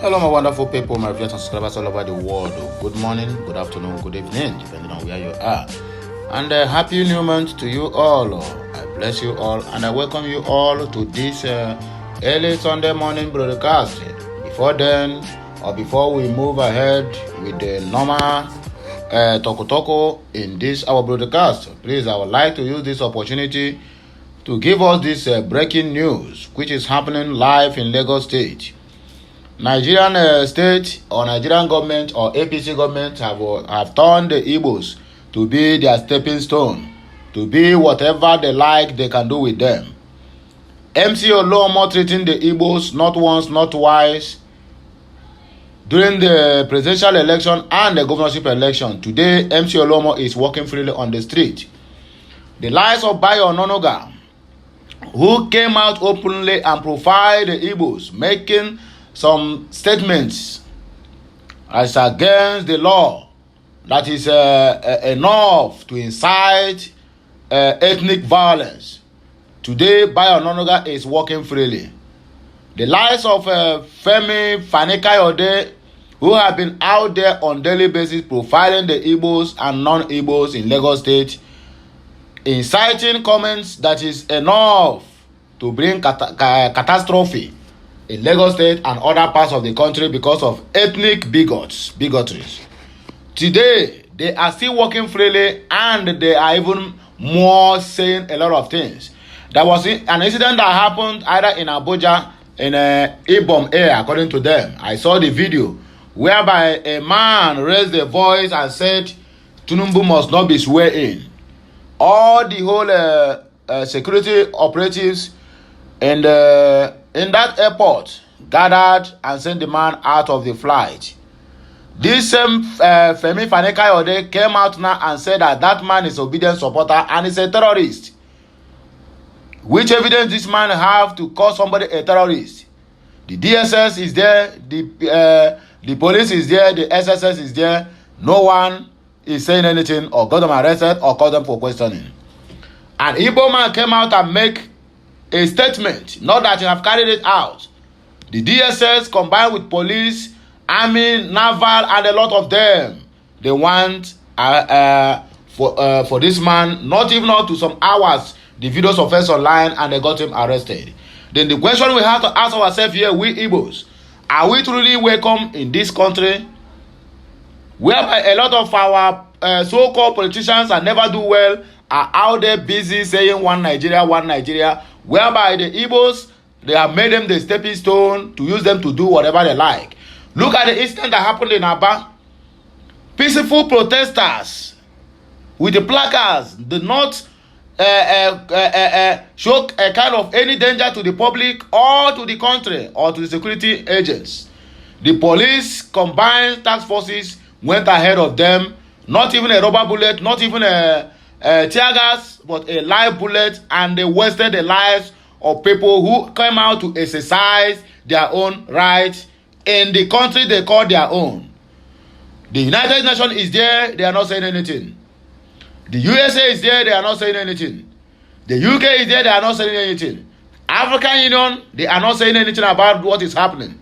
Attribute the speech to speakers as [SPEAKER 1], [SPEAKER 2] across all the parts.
[SPEAKER 1] Hello, my wonderful people, my viewers and subscribers all over the world. Good morning, good afternoon, good evening, depending on where you are. And happy new month to you all. I bless you all and I welcome you all to this early Sunday morning broadcast. Before we move ahead with the normal Toko in this our broadcast, please, I would like to use this opportunity to give us this breaking news which is happening live in Lagos State. Nigerian state or Nigerian government or APC government have turned the Igbos to be their stepping stone, to be whatever they like they can do with them. MC Olomo treating the Igbos not once, not twice during the presidential election and the governorship election. Today, MC Olomo is walking freely on the street. The lies of Bayo Ononoga, who came out openly and profiled the Igbos, making some statements as against the law that is enough to incite ethnic violence. Today, Bayo Ononoga is walking freely. The lies of Femi Fani-Kayode, who have been out there on daily basis profiling the Igbos and non-Igbos in Lagos State, inciting comments that is enough to bring catastrophe in Lagos State and other parts of the country because of ethnic bigotries. Today, they are still walking freely and they are even more saying a lot of things. There was an incident that happened either in Abuja, in Ibom area, according to them. I saw the video whereby a man raised a voice and said, Tinubu must not be swear in. All the whole security operatives and in that airport gathered and sent the man out of the flight. This same Femi Fani-Kayode came out now and said that that man is obedient supporter and is a terrorist. Which evidence this man have to call somebody a terrorist? The DSS is there, the police is there, the SSS is there. No one is saying anything or got them arrested or called them for questioning. And Igbo man came out and make a statement, not that you have carried it out. The DSS combined with police, army, naval, and a lot of them, they want for this man, not even up to some hours, the video surfaced online and they got him arrested. Then the question we have to ask ourselves here, we Igbos, are we truly welcome in this country whereby a lot of our so-called politicians that never do well are out there busy saying one Nigeria, whereby the Igbos, they have made them the stepping stone to use them to do whatever they like. Look at the incident that happened in Aba. Peaceful protesters with the placards did not show a kind of any danger to the public or to the country or to the security agents. The police combined task forces went ahead of them, not even a rubber bullet, not even a tear gas, but a live bullet, and they wasted the lives of people who came out to exercise their own rights in the country they call their own. The United Nations is there, they are not saying anything. The USA is there, they are not saying anything. The UK is there, they are not saying anything. African Union, they are not saying anything about what is happening.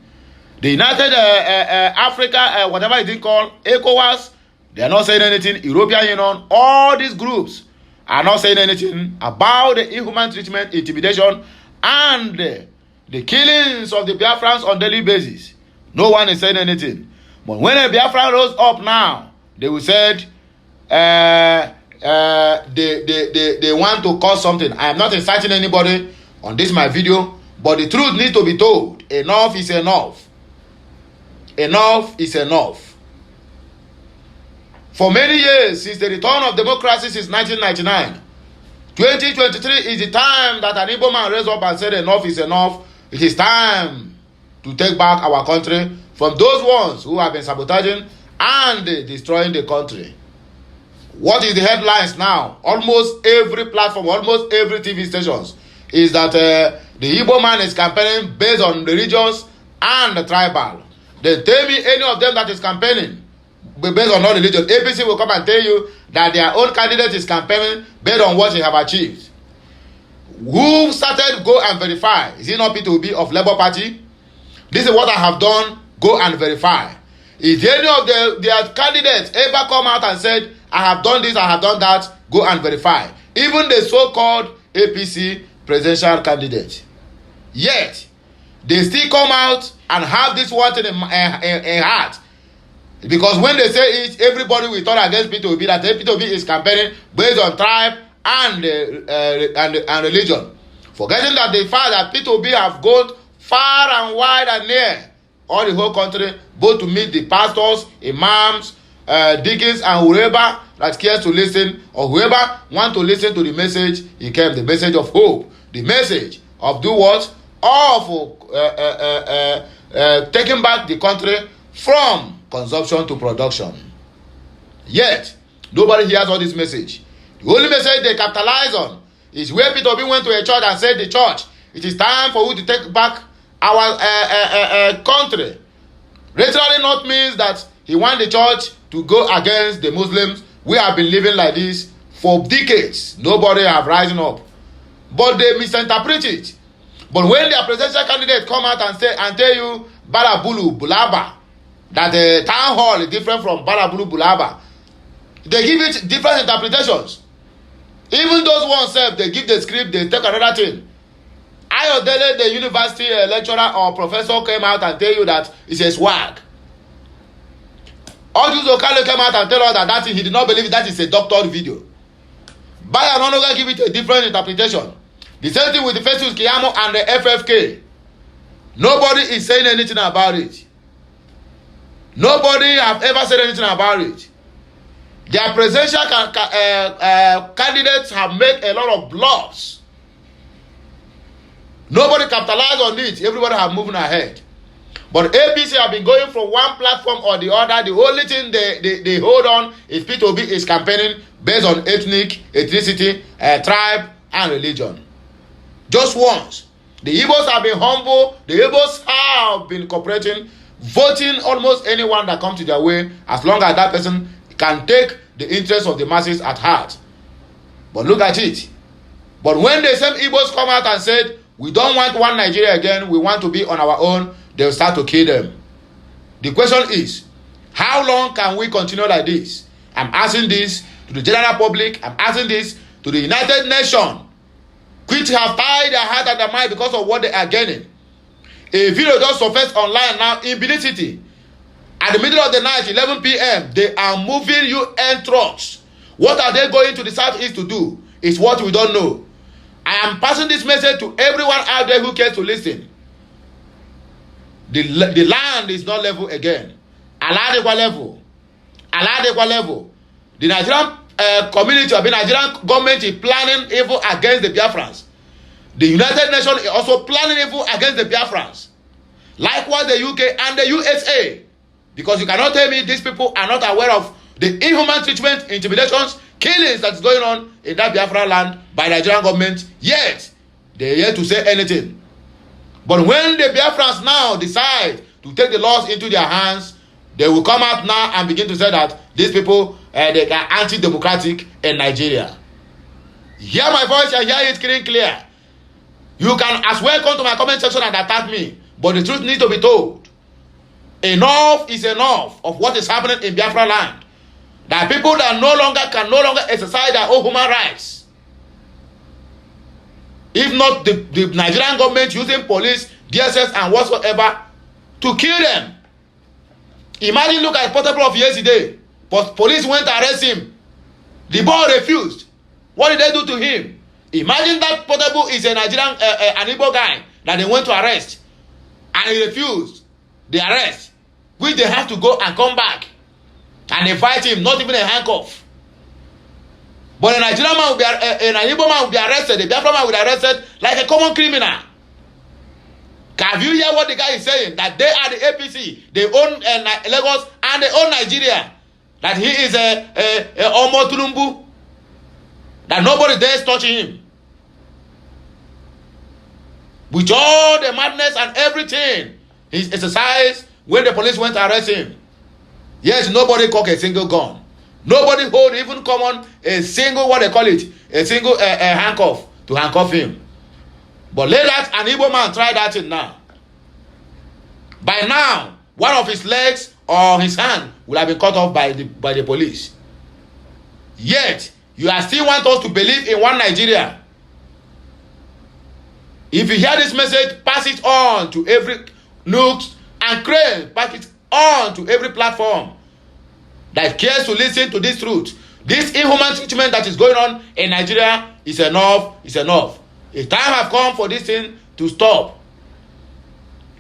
[SPEAKER 1] The United Africa, whatever it is called, ECOWAS, they are not saying anything. European Union, all these groups are not saying anything about the inhuman treatment, intimidation, and the killings of the Biafrans on daily basis. No one is saying anything. But when a Biafran rose up now, they will say they want to cause something. I am not inciting anybody on this my video, but the truth needs to be told. Enough is enough. Enough is enough. For many years, since the return of democracy since 1999, 2023 is the time that an Igbo man raised up and said enough is enough. It is time to take back our country from those ones who have been sabotaging and destroying the country. What is the headlines now? Almost every platform, almost every TV stations is that the Igbo man is campaigning based on religions and the tribal. Then tell me any of them that is campaigning based on non-religion. APC will come and tell you that their own candidate is campaigning based on what they have achieved. Who started go and verify? Is it not P2B of Labour Party? This is what I have done Go and verify. If any of their candidates ever come out and said, I have done this, I have done that, go and verify. Even the so-called APC presidential candidate. Yet, they still come out and have this one thing in heart. Because when they say it, everybody will turn against P2B, that P2B is campaigning based on tribe and religion. Forgetting that the fact that P2B have gone far and wide and near all the whole country, both to meet the pastors, imams, deacons, and whoever that cares to listen, or whoever want to listen to the message, he came, the message of hope, the message of do what? Of taking back the country from consumption to production. Yet, nobody hears all this message. The only message they capitalize on is where Peter B went to a church and said, the church, it is time for you to take back our country. Literally not means that he wants the church to go against the Muslims. We have been living like this for decades. Nobody have risen up. But they misinterpret it. But when their presidential candidate come out and say and tell you Barabulu Bulaba, that the town hall is different from Barabulu Bulaba, they give it different interpretations. Even those ones self, they give the script, they take another thing. Ayodele, the university lecturer or professor, came out and tell you that it's a swag. Odus Okale came out and tell us that he did not believe that is a doctored video. Bayer no longer give it a different interpretation. The same thing with the Festus Kiyamo and the FFK. Nobody is saying anything about it. Nobody have ever said anything about it. Their presidential candidates have made a lot of bluffs. Nobody capitalized on it. Everybody have moving ahead. But APC have been going from one platform or the other. The only thing they hold on is P2B is campaigning based on ethnicity, tribe, and religion. Just once. The Igbos have been humble. The Igbos have been cooperating, voting almost anyone that comes to their way, as long as that person can take the interest of the masses at heart. But look at it. But when the same Igbos come out and said, we don't want one Nigeria again, we want to be on our own, they'll start to kill them. The question is, how long can we continue like this? I'm asking this to the general public. I'm asking this to the United Nations, which have tied their heart and their mind because of what they are gaining. A video just surfaced online now in Benin City. At the middle of the night, 11 p.m., they are moving UN trucks. What are they going to the southeast to do? Is what we don't know. I am passing this message to everyone out there who cares to listen. The land is not level again. Aladekwa level. Aladekwa level. The Nigerian community of the Nigerian government is planning evil against the Biafrans. The United Nations is also planning evil against the Biafrans. Likewise, the UK and the USA. Because you cannot tell me these people are not aware of the inhuman treatment, intimidations, killings that's going on in that Biafra land by the Nigerian government. Yet, they are yet to say anything. But when the Biafrans now decide to take the laws into their hands, they will come out now and begin to say that these people they are anti-democratic in Nigeria. Hear my voice and hear it clear. You can as well come to my comment section and attack me, but the truth needs to be told. Enough is enough of what is happening in Biafra land. There are people that can no longer exercise their own human rights. If not the Nigerian government using police, DSS, and whatsoever to kill them. Imagine, look at Portable of yesterday. But police went to arrest him. The boy refused. What did they do to him? Imagine that Portable is a Nigerian, an Igbo guy that they went to arrest. And he refused the arrest, which they have to go and come back. And they fight him, not even a handcuff. But a Nigerian man will be, an Igbo man will be arrested. The Biafra man will be arrested like a common criminal. Have you heard what the guy is saying? That they are the APC, they own Lagos and they own Nigeria. That he is a Omo Tulumbu. That nobody dares touching him. With all the madness and everything he exercised when the police went to arrest him. Yes, nobody cock a single gun. Nobody hold even common a single, what they call it, a single handcuff to handcuff him. But let that an Igbo man try that thing now. By now, one of his legs or his hand will have been cut off by the police. Yet, you are still want us to believe in one Nigeria. If you hear this message, pass it on to every nook and cranny. Pass it on to every platform that cares to listen to this truth. This inhuman treatment that is going on in Nigeria is enough. Is enough. A time has come for this thing to stop.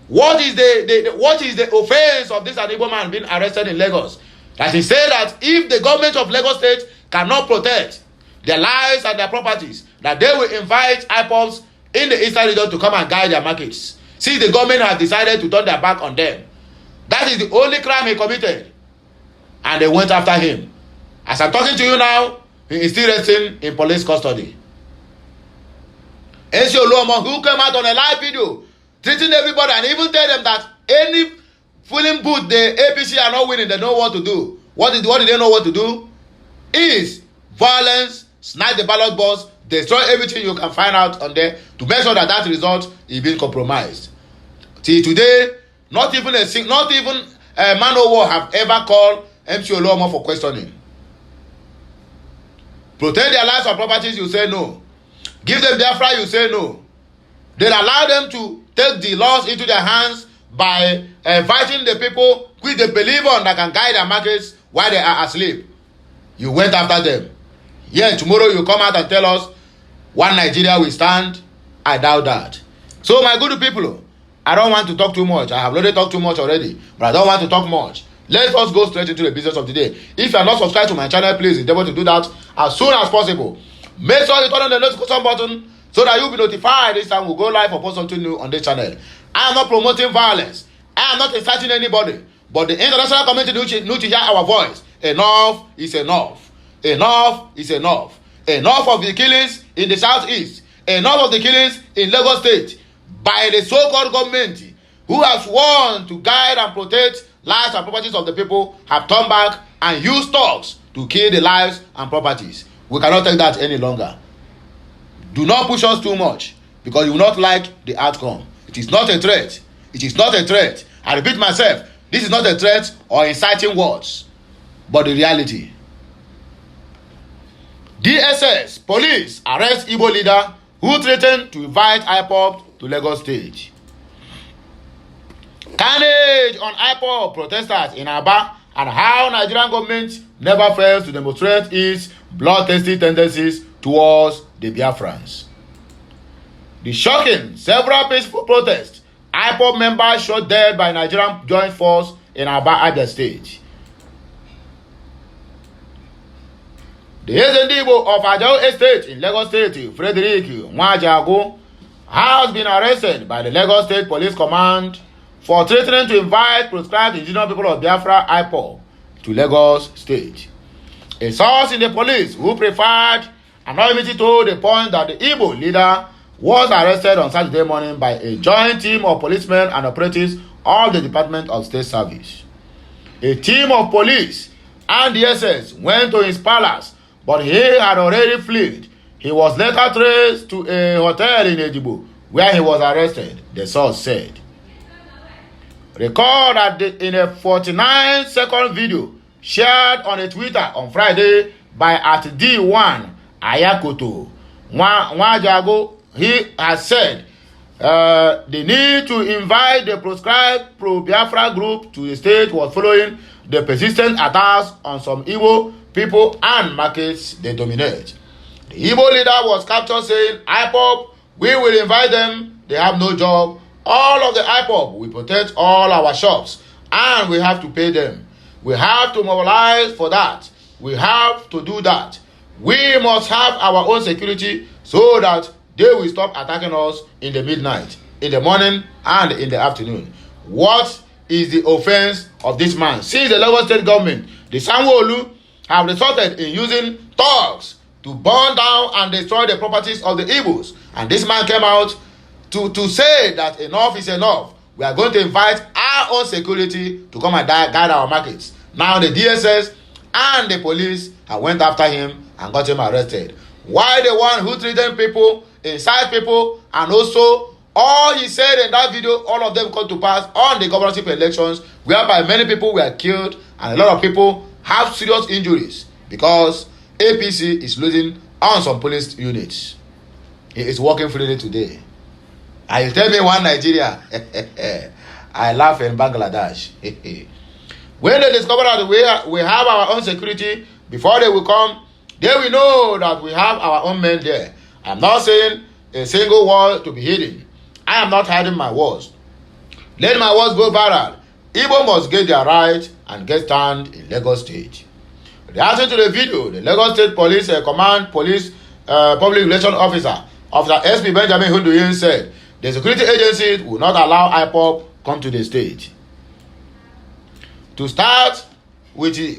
[SPEAKER 1] What is the offense of this Igbo man being arrested in Lagos? That he said that if the government of Lagos State cannot protect their lives and their properties, that they will invite IPOBs in the eastern region to come and guide their markets. See, the government has decided to turn their back on them. That is the only crime he committed. And they went after him. As I'm talking to you now, he is still resting in police custody. Esi Oluomo, who came out on a live video, treating everybody and even tell them that any polling booth the APC are not winning, they know what to do. What did they know what to do? Is violence, snipe the ballot box, destroy everything you can find out on there to make sure that that result is being compromised. Till today, not even a man of war have ever called MC Oluomo for questioning. Protect their lives and properties, you say no. Give them Biafra, you say no. Then allow them to take the laws into their hands by inviting the people which they believe on that can guide their markets while they are asleep. You went after them. Yeah, tomorrow you come out and tell us one Nigeria will stand. I doubt that. So my good people, I don't want to talk too much. I have already talked too much already, but I don't want to talk much. Let us go straight into the business of the day. If you are not subscribed to my channel, please endeavor to do that as soon as possible. Make sure you turn on the notification button so that you'll be notified this time we'll go live or post something new on this channel. I am not promoting violence. I am not inciting anybody. But the international community need to hear our voice. Enough is enough. Enough is enough. Enough of the killings in the southeast. Enough of the killings in Lagos State by the so-called government who has sworn to guide and protect lives and properties of the people have turned back and used thugs to kill the lives and properties. We cannot take that any longer. Do not push us too much because you will not like the outcome. It is not a threat. It is not a threat. I repeat myself, this is not a threat or inciting words, but the reality. DSS, police, arrest Igbo leader who threatened to invite IPOB to Lagos State. Carnage on IPOB protesters in Aba and how Nigerian government never fails to demonstrate its bloodthirsty tendencies towards the Biafrans. The shocking several peaceful protests, IPOB members shot dead by Nigerian joint force in Aba, Abia State. The Ezendibo of Ajao Estate in Lagos State, Frederick Nwajago, has been arrested by the Lagos State Police Command for threatening to invite proscribed indigenous people of Biafra IPOB to Lagos State. A source in the police who preferred anonymity told the point that the Igbo leader was arrested on Saturday morning by a joint team of policemen and operatives of the Department of State Service. A team of police and DSS went to his palace, but he had already fled. He was later traced to a hotel in Ejibo, where he was arrested, the source said. Recall that in a 49-second video shared on a Twitter on Friday by @D1 Ayakoto Nwajago, he has said the need to invite the proscribed pro-Biafra group to the state was following the persistent attacks on some Igbo people and markets they dominate. The Igbo leader was captured saying, IPOB, we will invite them, they have no job. All of the IPOB will protect all our shops and we have to pay them. We have to mobilize for that. We have to do that. We must have our own security so that they will stop attacking us in the midnight, in the morning and in the afternoon. What is the offense of this man? Since the Lagos State government, the Sanwo-Olu, have resorted in using thugs to burn down and destroy the properties of the Igbos. And this man came out to say that enough is enough. We are going to invite our own security to come and guide our markets. Now the DSS and the police have went after him and got him arrested. Why the one who threatened people, incite people, and also All he said in that video, all of them come to pass on the governorship elections, whereby many people were killed and a lot of people have serious injuries because APC is losing on some police units. It is working freely today. And you tell me one Nigeria, I laugh in Bangladesh. When they discover that we have our own security, before they will come, they will know that we have our own men there. I'm not saying a single word to be hidden. I am not hiding my words. Let my words go viral. Igbo must get their right and get stand in Lagos State. Reacting to the video, the Lagos State Police Command Police Public Relations Officer SP Benjamin Hunduyin said the security agencies will not allow IPOB come to the state. To start with the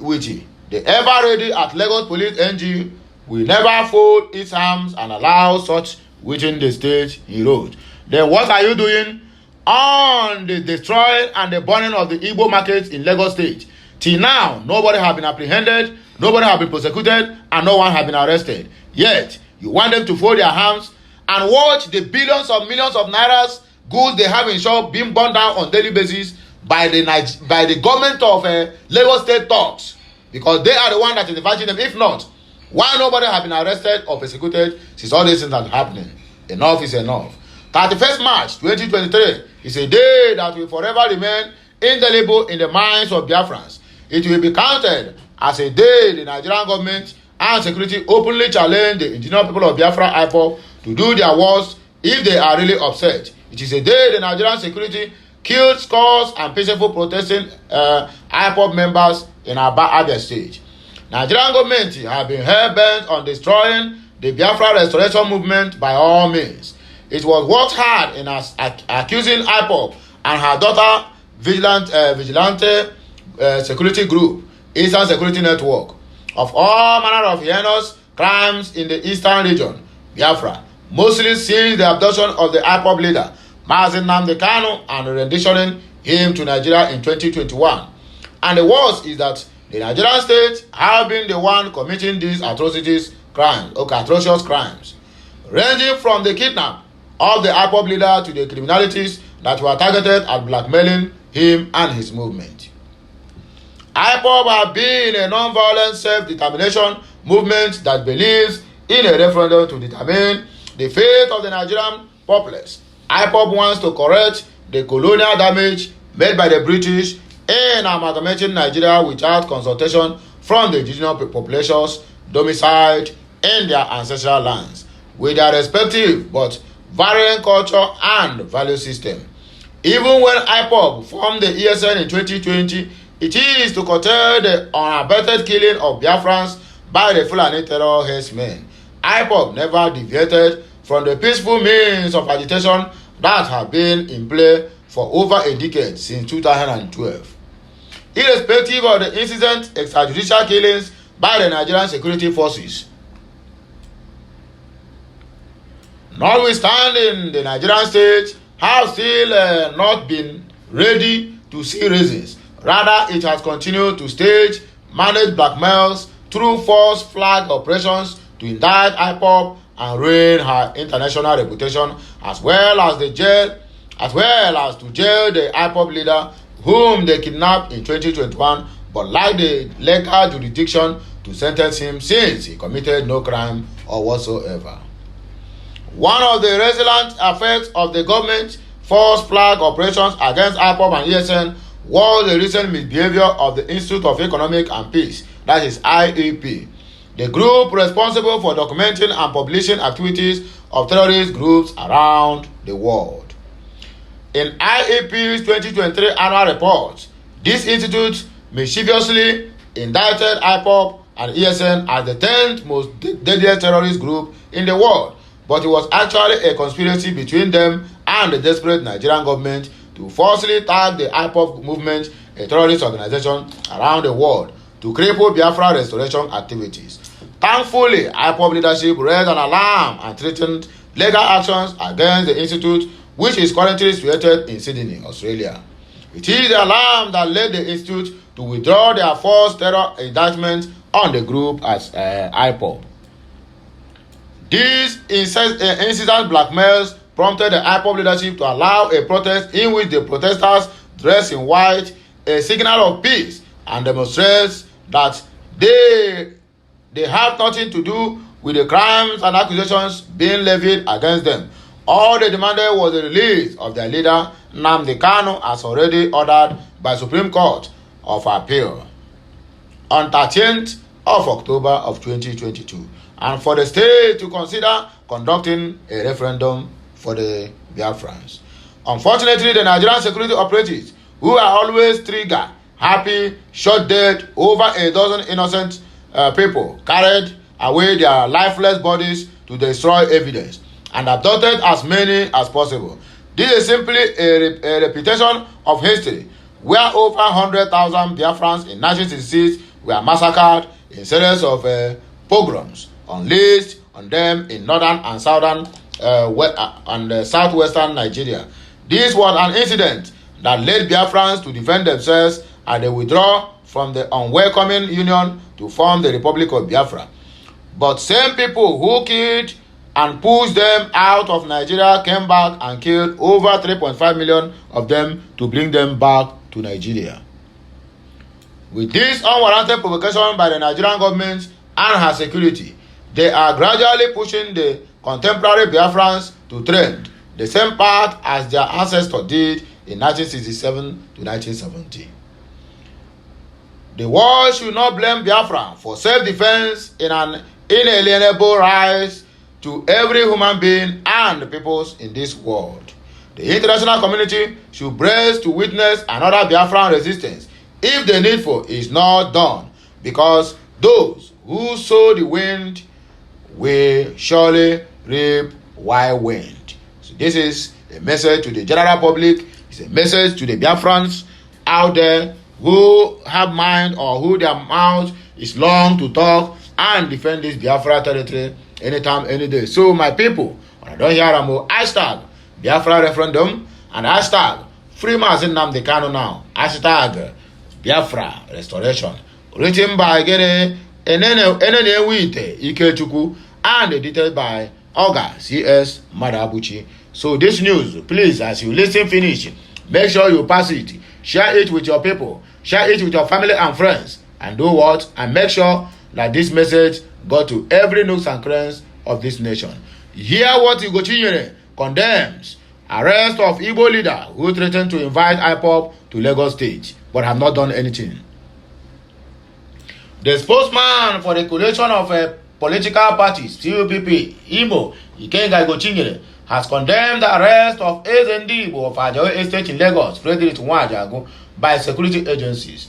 [SPEAKER 1] ever-ready at Lagos Police NG will never fold its arms and allow such within the state, he wrote. Then what are you doing on the destroying and the burning of the Igbo markets in Lagos State? Till now, nobody has been apprehended, nobody has been prosecuted, and no one has been arrested. Yet, you want them to fold their hands and watch the billions of millions of nairas goods they have in shop being burned down on daily basis by the government of Lagos State thugs, because they are the one that is inviting them. If not, why nobody has been arrested or persecuted since all these things are happening? Enough is enough. 31st March 2023 is a day that will forever remain indelible in the minds of Biafrans. It will be counted as a day the Nigerian government and security openly challenge the indigenous people of Biafra IPOB to do their worst if they are really upset. It is a day the Nigerian security killed scores and peaceful protesting IPOB members in Abia State. Nigerian government have been hell-bent on destroying the Biafra restoration movement by all means. It was worked hard in accusing IPOB and her daughter vigilante security group, Eastern Security Network, of all manner of heinous crimes in the eastern region, Biafra, mostly since the abduction of the IPOB leader, Mazi Nnamdi Kanu, and renditioning him to Nigeria in 2021. And the worst is that the Nigerian state have been the one committing these atrocious crimes, ranging from the kidnap of the IPOB leader to the criminalities that were targeted at blackmailing him and his movement. IPOB have been a non-violent self-determination movement that believes in a referendum to determine the fate of the Nigerian populace. IPOB wants to correct the colonial damage made by the British in amalgamating Nigeria without consultation from the indigenous populations domiciled in their ancestral lands, with their respective but varying culture and value system. Even when IPOB formed the ESN in 2020, it is to curtail the unabated killing of Biafrans by the Fulani terror herdsmen. IPOB never deviated from the peaceful means of agitation that have been in play for over a decade since 2012. Irrespective of the incident extrajudicial killings by the Nigerian security forces. Notwithstanding, the Nigerian state have still not been ready to see reasons. Rather, it has continued to stage managed blackmails through false flag operations to indict IPOB and ruin her international reputation, as well as to jail the IPOB leader whom they kidnapped in 2021 but lacked the legal jurisdiction to sentence him since he committed no crime or whatsoever. One of the resilient effects of the government's false flag operations against IPOB and ESN was the recent misbehavior of the Institute of Economic and Peace, that is IEP, the group responsible for documenting and publishing activities of terrorist groups around the world. In IEP's 2023 annual report, this institute mischievously indicted IPOB and ESN as the 10th most deadliest terrorist group in the world, but it was actually a conspiracy between them and the desperate Nigerian government to falsely tag the IPOB movement, a terrorist organization around the world, to cripple Biafra restoration activities. Thankfully, IPOB leadership raised an alarm and threatened legal actions against the institute, which is currently situated in Sydney, Australia. It is the alarm that led the institute to withdraw their false terror indictment on the group as IPOB. These incident blackmails prompted the IPOB leadership to allow a protest in which the protesters dressed in white, a signal of peace, and demonstrates that they have nothing to do with the crimes and accusations being levied against them. All they demanded was the release of their leader, Nnamdi Kanu, as already ordered by Supreme Court of Appeal on 13th of October of 2022, and for the state to consider conducting a referendum for the Biafrans. Unfortunately, the Nigerian security operatives, who are always trigger happy, shot dead over a dozen innocent people, carried away their lifeless bodies to destroy evidence and abducted as many as possible. This is simply a repetition of history, where over 100,000 Biafrans in 1966 were massacred in series of pogroms unleashed on them in northern and southern and southwestern Nigeria. This was an incident that led Biafrans to defend themselves and they withdraw from the unwelcoming union to form the Republic of Biafra. But same people who killed and pushed them out of Nigeria came back and killed over 3.5 million of them to bring them back to Nigeria. With this unwarranted provocation by the Nigerian government and her security, they are gradually pushing the contemporary Biafrans to trend the same path as their ancestors did in 1967 to 1970. The world should not blame Biafra for self-defense in an inalienable right to every human being and the peoples in this world. The international community should brace to witness another Biafran resistance if the needful is not done, because those who sow the wind will surely reap wild wind. So this is a message to the general public. It's a message to the Biafrans out there who have mind or who their mouth is long to talk and defend this Biafra territory anytime, any day. So my people, when I don't hear them, hashtag Biafra referendum and hashtag free Mazi Nnamdi Kanu now. Hashtag Biafra restoration. Written by Gene Enene Wite Ikechukwu and edited by Oga C.S. Madabuchi. So this news, please, as you listen finish, make sure you pass it. Share it with your people. Share it with your family and friends. And do what? And make sure that this message got to every nooks and crannies of this nation. Hear what Ugochinyere condemns arrest of Igbo leader who threatened to invite IPOB to Lagos State but have not done anything. The spokesman for the coalition of political parties, CUPP, Imo, Ikenga Ugochinyere, has condemned the arrest of SND of Ajawo Estate in Lagos, Frederick Nwajagu, by security agencies.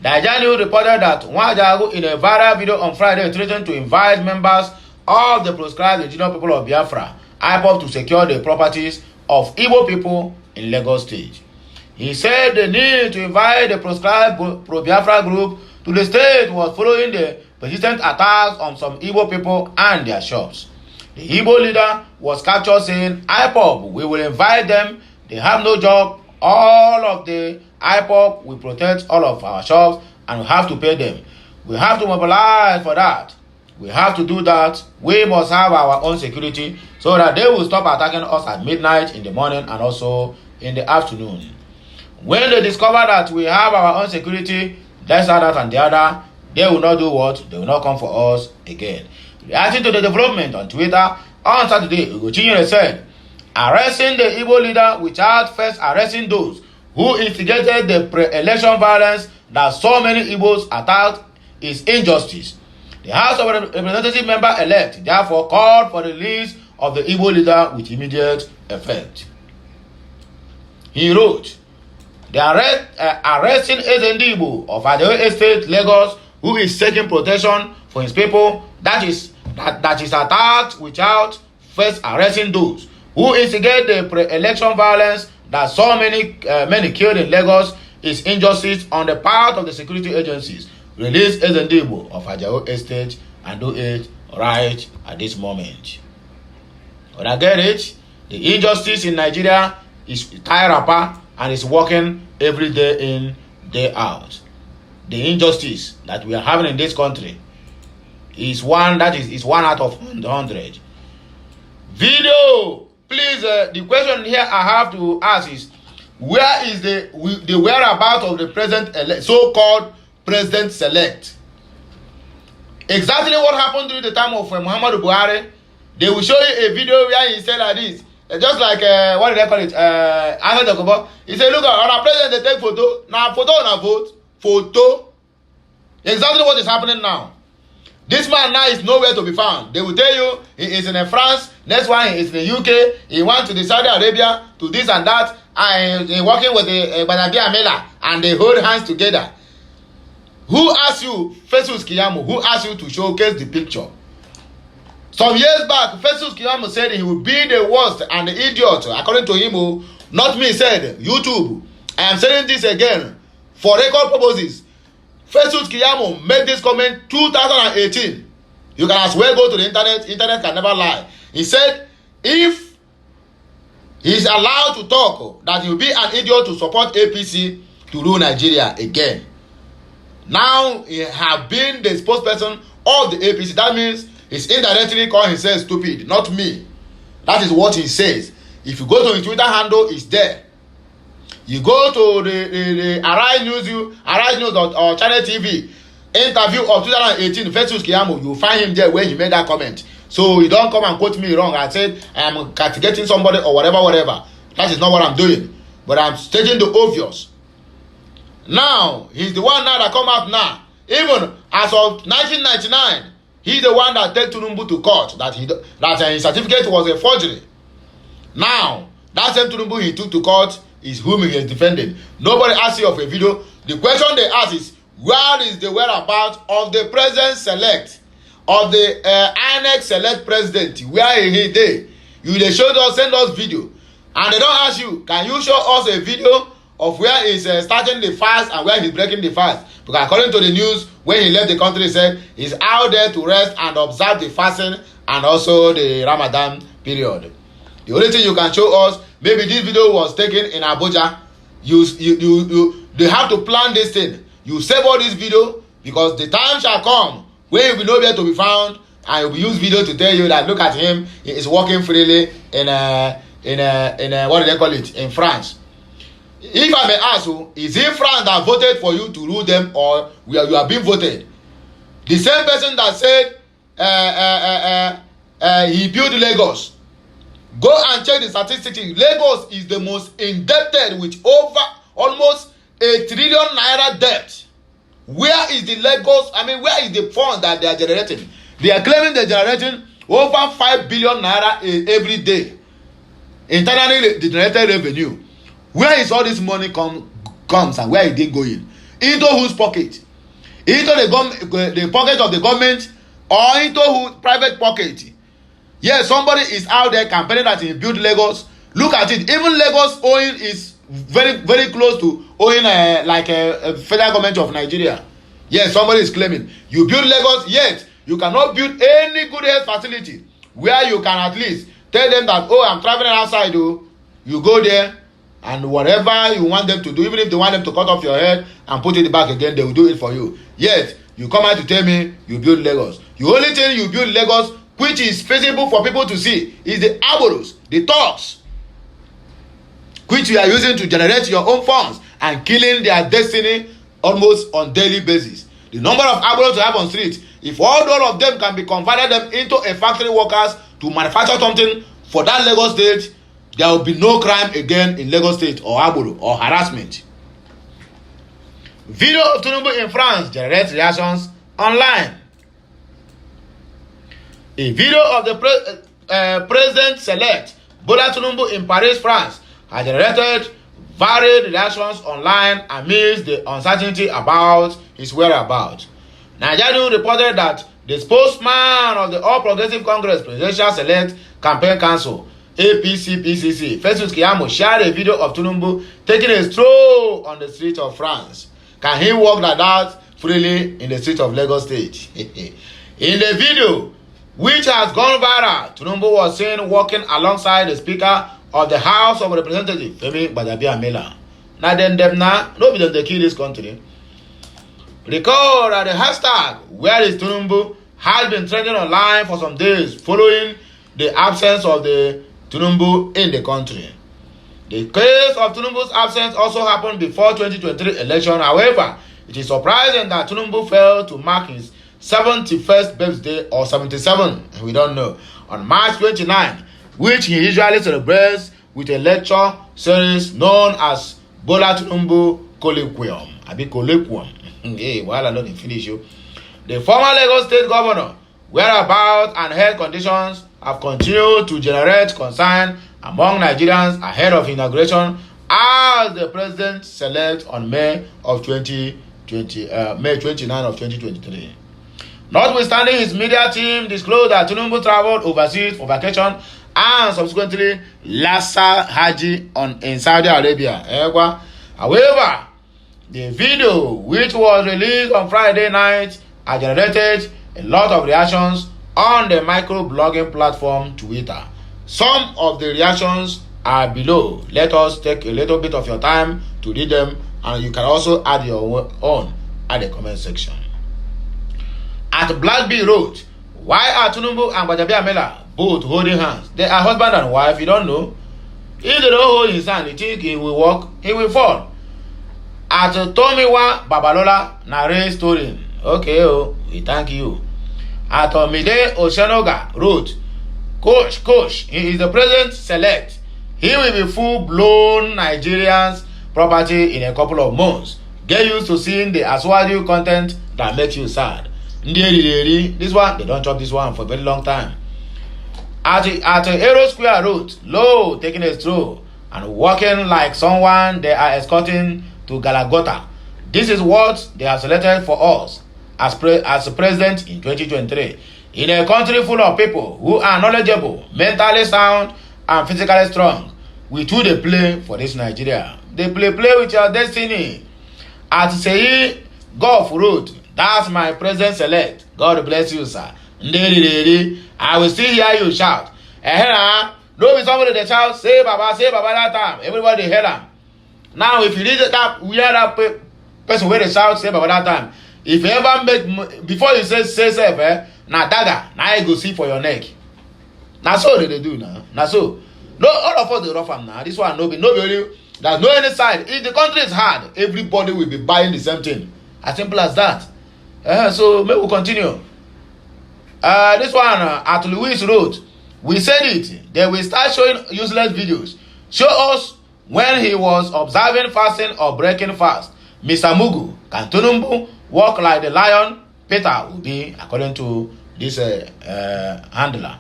[SPEAKER 1] The Nigerian reported that Nwajagu, in a viral video on Friday, threatened to invite members of the proscribed indigenous people of Biafra, IPOB, to secure the properties of Igbo people in Lagos State. He said the need to invite the proscribed pro-Biafra group to the state was following the persistent attacks on some Igbo people and their shops. The Igbo leader was captured saying, IPOB, we will invite them, they have no job, all of the IPOB will protect all of our shops and we have to pay them. We have to mobilize for that. We have to do that. We must have our own security so that they will stop attacking us at midnight, in the morning, and also in the afternoon. When they discover that we have our own security, that's that and the other, they will not do what? They will not come for us again. Reacting to the development on Twitter on Saturday, Ugochinyere said, arresting the Igbo leader without first arresting those who instigated the pre-election violence that so many Igbos attacked is injustice. The House of Representative member-elect therefore called for the release of the Igbo leader with immediate effect. He wrote, the arresting SND Igbo of Ajawo Estate, Lagos, who is seeking protection for his people, that is attacked without first arresting those who instigate the pre-election violence that so many killed in Lagos, is injustice on the part of the security agencies. Release SND Igbo of Ajawo Estate and do it right at this moment. When I get it, the injustice in Nigeria is tie wrapper and is working every day in, day out. The injustice that we are having in this country is one that is 1 out of 100. Video please, the question here I have to ask is, where is the whereabouts of the president so-called president-select? Exactly what happened during the time of Muhammadu Buhari. They will show you a video where he said like this. Just like, what did they call it? Ahmed Okobo. He said, look, on our president, they take photo. Now, photo on a vote. Photo. Exactly what is happening now. This man now is nowhere to be found. They will tell you he is in France. Next one he is in the UK. He went to the Saudi Arabia to this and that. And he's working with the Banabi Amela. And they hold hands together. Who asked you, Festus Keyamo, who asked you to showcase the picture? Some years back, Festus Keyamo said he would be the worst and the idiot. According to him, not me, said YouTube. I am saying this again for record purposes. Festus Keyamo made this comment 2018. You can as well go to the internet. Internet can never lie. He said if he's allowed to talk, that he will be an idiot to support APC to rule Nigeria again. Now he have been the spokesperson of the APC. That means he's indirectly calling himself stupid, not me. That is what he says. If you go to his Twitter handle, it's there. You go to the Arise News or Channel TV interview of 2018, Festus Keyamo, you find him there where he made that comment. So you don't come and quote me wrong. I said I am castigating somebody or whatever. That is not what I'm doing. But I'm stating the obvious. Now, he's the one now that come out now. Even as of 1999, he's the one that take Tinubu to court that his certificate was a forgery. Now, that same Tinubu he took to court is whom he is defending. Nobody asks you of a video. The question they ask is, where is the whereabouts of the president-select, of the INEC select president? Where is he there? You they show us, send us video. And they don't ask you, can you show us a video of where he's starting the fast and where he's breaking the fast? Because according to the news, when he left the country, he said he's out there to rest and observe the fasting and also the Ramadan period. The only thing you can show us, maybe this video was taken in Abuja. They have to plan this thing. You save all this video because the time shall come when he will be nowhere to be found, and he will use video to tell you that look at him, he is walking freely in what do they call it, in France. If I may ask you, is it France that voted for you to rule them, or you are being voted? The same person that said he built Lagos. Go and check the statistics. Lagos is the most indebted with over almost 1 trillion naira debt. Where is the Lagos? I mean, where is the fund that they are generating? They are claiming they're generating over 5 billion naira every day. Internally generated revenue. Where is all this money comes and where is it going? Into whose pocket? Into the pocket of the government or into whose private pocket? Yes, somebody is out there campaigning that he built Lagos. Look at it. Even Lagos owing is very, very close to owing like a federal government of Nigeria. Yes, somebody is claiming you build Lagos, yet you cannot build any good health facility where you can at least tell them that, oh, I'm traveling outside. Oh, you go there and whatever you want them to do, even if they want them to cut off your head and put it back again, they will do it for you. Yet you come out to tell me you build Lagos. The only thing you build Lagos which is feasible for people to see is the aboros, the talks, which you are using to generate your own funds and killing their destiny almost on daily basis. The number of aboros you have on street, if all of them can be converted them into a factory workers to manufacture something for that Lagos state, there will be no crime again in Lagos state or aboro or harassment. Video of Tinubu in France generates reactions online. A video of the president-select Bola Tinubu in Paris, France, has generated varied reactions online amidst the uncertainty about his whereabouts. Nigerian reported that the spokesman of the All Progressive Congress Presidential Select Campaign Council, APC-PCC, Festus Keyamo, shared a video of Tinubu taking a stroll on the streets of France. Can he walk like that freely in the streets of Lagos State? In the video, which has gone viral, Tinubu was seen walking alongside the Speaker of the House of Representatives, Femi Gbadabiamila. Now them no be them they kill this country. Recall that the hashtag "Where is Tinubu" has been trending online for some days following the absence of the Tinubu in the country. The case of Tinubu's absence also happened before 2023 election. However, it is surprising that Tinubu failed to mark his 71st birthday or 77, we don't know, on March 29, which he usually celebrates with a lecture series known as Bola Tinubu Colloquium. Hey, while I know the finish you. The former Lagos State governor, whereabouts and health conditions have continued to generate concern among Nigerians ahead of inauguration as the president-select on May 29 of 2023. Notwithstanding, his media team disclosed that Tinubu traveled overseas for vacation and subsequently Lassa Haji in Saudi Arabia. However, the video, which was released on Friday night, has generated a lot of reactions on the microblogging platform Twitter. Some of the reactions are below. Let us take a little bit of your time to read them, and you can also add your own at the comment section. At Blackbee wrote, why are Tinubu and Gbajabiamila both holding hands? They are husband and wife, you don't know. If they don't hold his hand, you think he will walk, he will fall. At Tomiwa Babalola narrates story. Okay, we thank you. At Mide Oshanoga wrote, Coach, he is the president-select. He will be full-blown Nigerian's property in a couple of months. Get used to seeing the Aswadi content that makes you sad. This one, they don't chop this one for a very long time. At Aero Square wrote, Lo, taking a stroll and walking like someone they are escorting to Galagota. This is what they have selected for us as president in 2023. In a country full of people who are knowledgeable, mentally sound, and physically strong, we too they play for this Nigeria. They play with your destiny. At Seyi Golf wrote, that's my president-select. God bless you, sir. I will still hear you shout. Don't be somebody that shout, say Baba that time. Everybody hear them. Now, if you read that, we are that person where they shout, say Baba that time. If you ever make, before you say now dagger, now you go see for your neck. Now so they do now. Now so. No, all of us they rough them now. This one no be only. There's no any side. If the country is hard, everybody will be buying the same thing. As simple as that. So maybe we'll continue. This one at Louis wrote, we said it. They will start showing useless videos. Show us when he was observing fasting or breaking fast. Mr. Mugu, can Tinubu walk like the lion? Peter will be, according to this handler.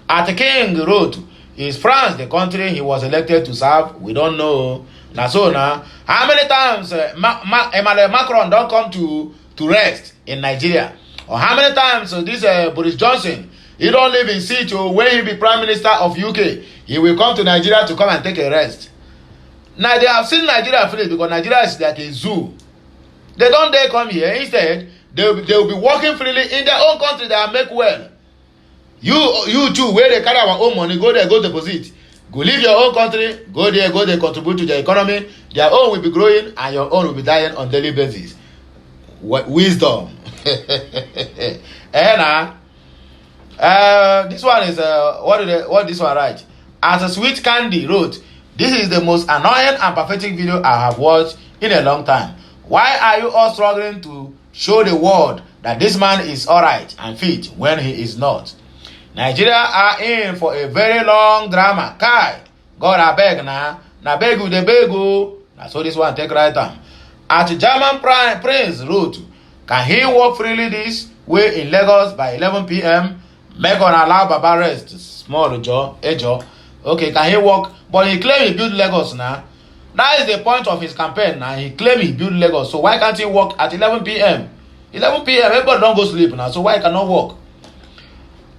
[SPEAKER 1] At the King wrote, is France the country he was elected to serve? We don't know. Now so now, how many times Emmanuel Macron don't come to rest in Nigeria? Or how many times this Boris Johnson, he don't live in seat when he be Prime Minister of UK, he will come to Nigeria to come and take a rest. Now they have seen Nigeria finish because Nigeria is like a zoo. They don't dare come here. Instead, they will be working freely in their own country that make well. You too, where they carry our own money, go there, go deposit. Go leave your own country, go there, contribute to the economy. Their own will be growing and your own will be dying on daily basis. Wisdom. And this one is what this one write? As a sweet candy wrote, this is the most annoying and pathetic video I have watched in a long time. Why are you all struggling to show the world that this man is alright and fit when he is not? Nigeria are in for a very long drama. Kai, God I beg now. Na begu de begu. Na so this one take right time. At German Prince wrote, can he walk freely this way in Lagos by 11 p.m.? Make on allow Baba rest. Small Ejo. Okay, can he walk? But he claimed he built Lagos now. That is the point of his campaign now. He claimed he built Lagos. So why can't he walk at 11 p.m.? 11 p.m. everybody don't go sleep now. So why cannot walk?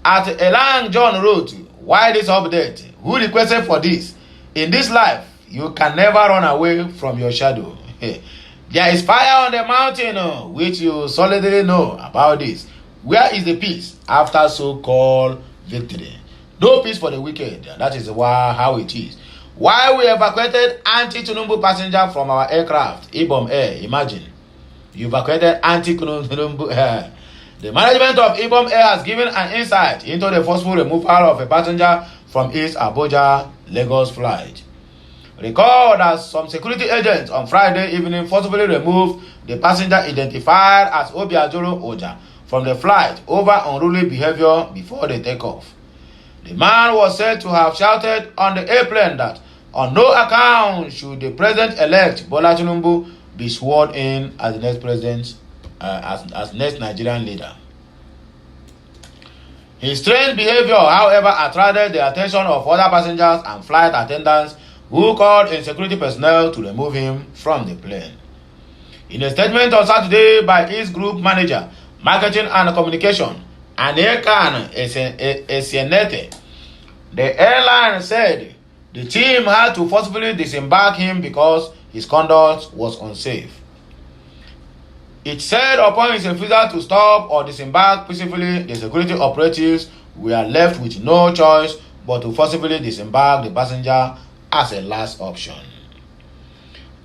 [SPEAKER 1] At Elang John wrote, why this update? Who requested for this? In this life, you can never run away from your shadow. There is fire on the mountain, which you solidly know about this. Where is the peace after so-called victory? No peace for the wicked. That is how it is. Why we evacuated anti-Tinubu passenger from our aircraft, Ibom Air, imagine. You evacuated anti-Tinubu Air. The management of Ibom Air has given an insight into the forceful removal of a passenger from its Abuja-Lagos flight. Recall that some security agents on Friday evening forcibly removed the passenger identified as Obiajoro Oja from the flight over unruly behavior before the takeoff. The man was said to have shouted on the airplane that on no account should the president-elect Bola Tinubu be sworn in as the next president, as next Nigerian leader. His strange behavior, however, attracted the attention of other passengers and flight attendants who called in security personnel to remove him from the plane. In a statement on Saturday by its group manager, marketing and communication, Anekan Esienete, the airline said the team had to forcibly disembark him because his conduct was unsafe. It said upon his refusal to stop or disembark peacefully, the security operatives were left with no choice but to forcibly disembark the passenger as a last option.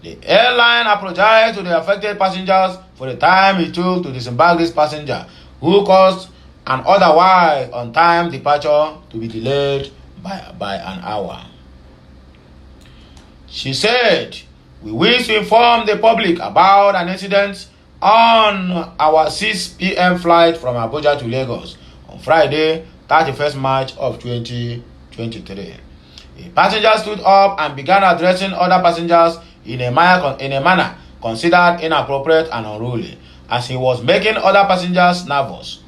[SPEAKER 1] The airline apologized to the affected passengers for the time it took to disembark this passenger, who caused an otherwise on-time departure to be delayed by an hour. She said, "We wish to inform the public about an incident on our 6 p.m. flight from Abuja to Lagos on Friday, 31st March of 2023. A passenger stood up and began addressing other passengers in a manner considered inappropriate and unruly, as he was making other passengers nervous.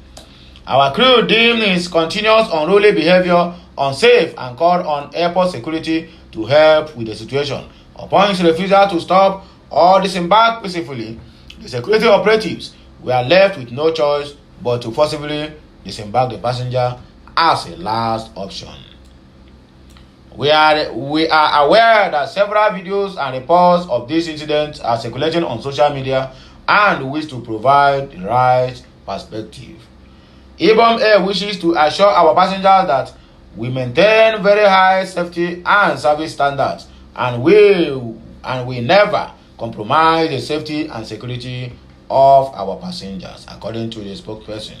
[SPEAKER 1] Our crew deemed his continuous unruly behavior unsafe and called on airport security to help with the situation. Upon his refusal to stop or disembark peacefully, the security operatives were left with no choice but to forcibly disembark the passenger as a last option." We are aware that several videos and reports of this incident are circulating on social media and wish to provide the right perspective. Ibom Air wishes to assure our passengers that we maintain very high safety and service standards and we never compromise the safety and security of our passengers, according to the spokesperson.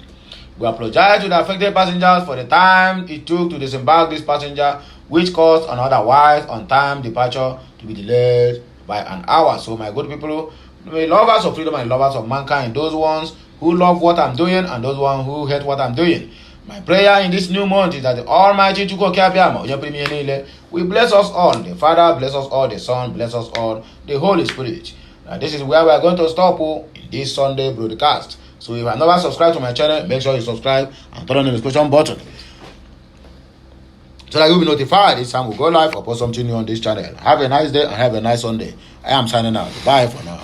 [SPEAKER 1] We apologize to the affected passengers for the time it took to disembark this passenger, which caused an otherwise on-time departure to be delayed by an hour. So, my good people, the lovers of freedom and lovers of mankind, those ones who love what I'm doing and those ones who hate what I'm doing, my prayer in this new month is that the Almighty will bless us all. The Father bless us all, the Son bless us all, the Holy Spirit. Now, this is where we are going to stop in this Sunday broadcast. So if you have never subscribed to my channel, make sure you subscribe and turn on the notification button so that you'll be notified each time we go live or post something new on this channel. Have a nice day and have a nice Sunday. I am signing out. Bye for now.